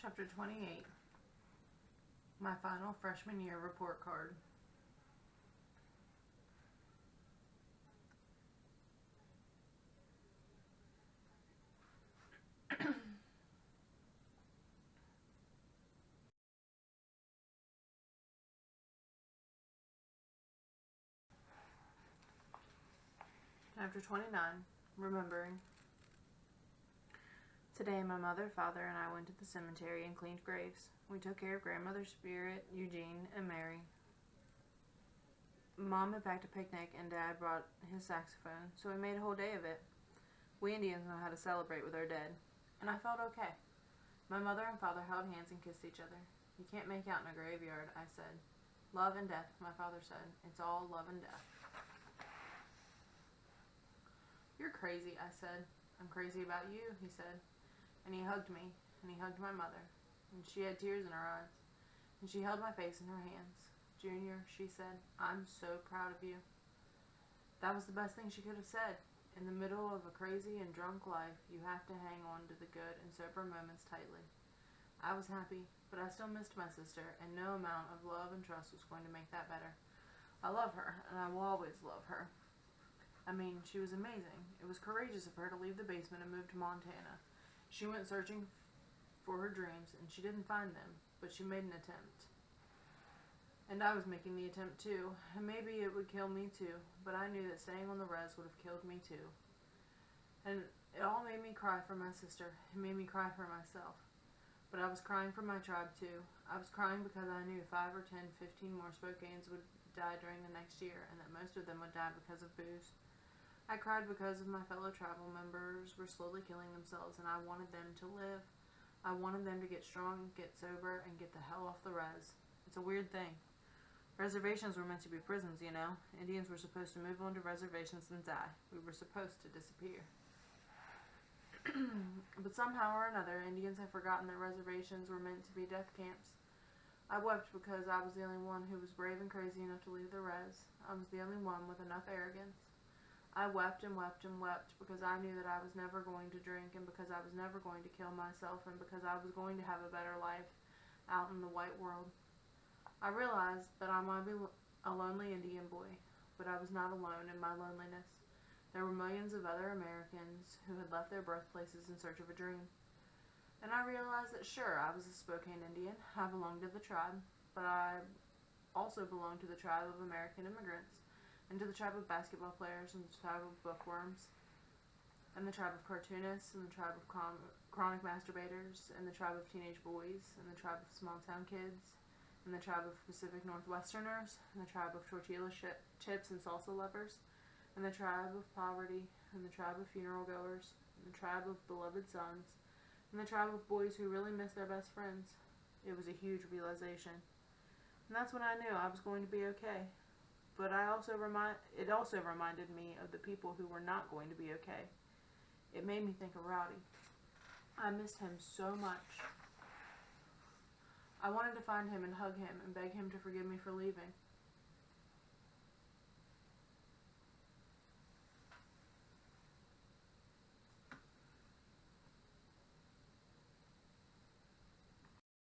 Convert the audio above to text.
Chapter 28, My Final Freshman Year Report Card. Chapter 29, Remembering. Today, my mother, father, and I went to the cemetery and cleaned graves. We took care of grandmother's spirit, Eugene, and Mary. Mom had packed a picnic, and Dad brought his saxophone, so we made a whole day of it. We Indians know how to celebrate with our dead, and I felt okay. My mother and father held hands and kissed each other. You can't make out in a graveyard, I said. Love and death, my father said. It's all love and death. You're crazy, I said. I'm crazy about you, he said. And he hugged me, and he hugged my mother, and she had tears in her eyes, and she held my face in her hands. Junior, she said, I'm so proud of you. That was the best thing she could have said. In the middle of a crazy and drunk life, you have to hang on to the good and sober moments tightly. I was happy, but I still missed my sister, and no amount of love and trust was going to make that better. I love her, and I will always love her. I mean, she was amazing. It was courageous of her to leave the basement and move to Montana. She went searching for her dreams, and she didn't find them, but she made an attempt. And I was making the attempt too, and maybe it would kill me too, but I knew that staying on the res would have killed me too. And it all made me cry for my sister. It made me cry for myself. But I was crying for my tribe too. I was crying because I knew 5 or 10, 15 more Spokanes would die during the next year, and that most of them would die because of booze. I cried because of my fellow tribal members were slowly killing themselves, and I wanted them to live. I wanted them to get strong, get sober, and get the hell off the res. It's a weird thing. Reservations were meant to be prisons, you know. Indians were supposed to move on to reservations and die. We were supposed to disappear. But somehow or another, Indians have forgotten that reservations were meant to be death camps. I wept because I was the only one who was brave and crazy enough to leave the res. I was the only one with enough arrogance. I wept and wept and wept because I knew that I was never going to drink, and because I was never going to kill myself, and because I was going to have a better life out in the white world. I realized that I might be a lonely Indian boy, but I was not alone in my loneliness. There were millions of other Americans who had left their birthplaces in search of a dream. And I realized that sure, I was a Spokane Indian, I belonged to the tribe, but I also belonged to the tribe of American immigrants, and to the tribe of basketball players, and the tribe of bookworms, and the tribe of cartoonists, and the tribe of chronic masturbators, and the tribe of teenage boys, and the tribe of small-town kids, and the tribe of Pacific Northwesterners, and the tribe of tortilla chips and salsa lovers, and the tribe of poverty, and the tribe of funeral goers, and the tribe of beloved sons, and the tribe of boys who really miss their best friends. It was a huge realization. And that's when I knew I was going to be okay. But it also reminded me of the people who were not going to be okay. It made me think of Rowdy. I missed him so much. I wanted to find him and hug him and beg him to forgive me for leaving.